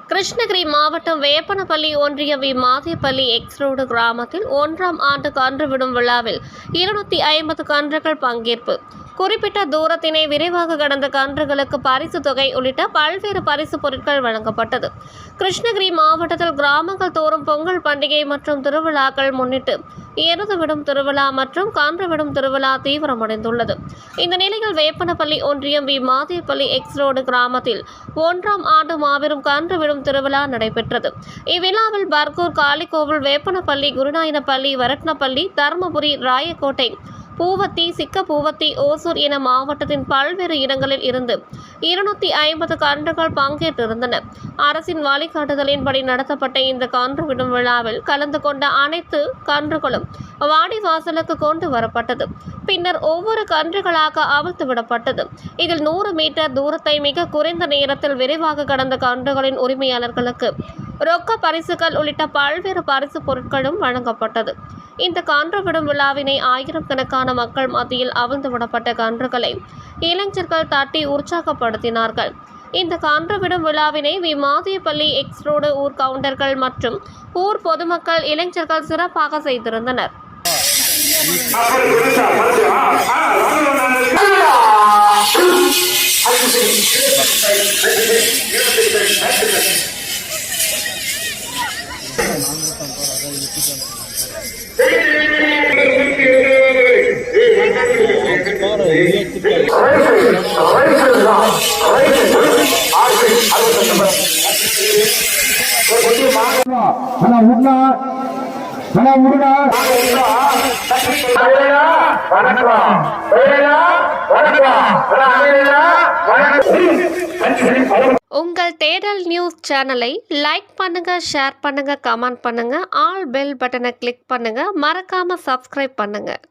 கிருஷ்ணகிரி மாவட்டம் வேப்பனப்பள்ளி ஒன்றிய Mathepalli X road கிராமத்தில் 1ஆம் ஆண்டு கன்று விடும் விழாவில் 250 கன்றுகள் பங்கேற்பு. குறிப்பிட்ட தூரத்தினை விரைவாக கடந்த கன்றுகளுக்கு பரிசு தொகை உள்ளிட்ட பல்வேறு பரிசு பொருட்கள் வழங்கப்பட்டது. கிருஷ்ணகிரி மாவட்டத்தில் கிராமங்கள் தோறும் பொங்கல் பண்டிகை மற்றும் திருவிழாக்கள் முன்னிட்டு எருது விடும் திருவிழா மற்றும் கன்று விடும் திருவிழா தீவிரமடைந்துள்ளது. இந்த நிலையில் வேப்பனப்பள்ளி ஒன்றியம் மாதேப்பள்ளி எக்ஸ் ரோடு கிராமத்தில் 1ஆம் ஆண்டு மாபெரும் கன்று விடும் திருவிழா நடைபெற்றது. இவ்விழாவில் பர்கூர், காளிகோவில், வேப்பனப்பள்ளி, குருநாயனப்பள்ளி, வரட்னப்பள்ளி, தர்மபுரி, ராயக்கோட்டை, பூவத்தி, சிக்கப்பூவத்தி, ஓசூர் என மாவட்டத்தின் பல்வேறு இடங்களில் இருந்து 250 கன்றுகள் பங்கேற்றிருந்தன. அரசின் வழிகாட்டுதலின்படி நடத்தப்பட்ட இந்த கன்று விடும் விழாவில் கலந்து கொண்ட அனைத்து கன்றுகளும் வாடிவாசலுக்கு கொண்டு வரப்பட்டது. பின்னர் ஒவ்வொரு கன்றுகளாக அவிழ்த்து விடப்பட்டது. இதில் 100 மீட்டர் தூரத்தை மிக குறைந்த நேரத்தில் விரைவாக கடந்த கன்றுகளின் உரிமையாளர்களுக்கு ரொக்க பரிசுகள் உள்ளிட்ட பல்வேறு பரிசு பொருட்களும் வழங்கப்பட்டது. இந்த கன்று விடும் விழாவினை ஆயிரக்கணக்கான மக்கள் மத்தியில் அவிழ்ந்து விடப்பட்ட கன்றுகளை இளைஞர்கள் தட்டி உற்சாகப்படுத்தினார்கள். இந்த கன்று விடும் விழாவினை மாதேப்பள்ளி எக்ஸ் ரோடு ஊர் கவுண்டர்கள் மற்றும் ஊர் பொதுமக்கள், இளைஞர்கள் சிறப்பாக செய்திருந்தனர். உங்கள் தேடல் நியூஸ் சேனலை லைக் பண்ணுங்க, ஷேர் பண்ணுங்க, கமெண்ட் பண்ணுங்க, ஆல் பெல் பட்டனை கிளிக் பண்ணுங்க, மறக்காம சப்ஸ்கிரைப் பண்ணுங்க.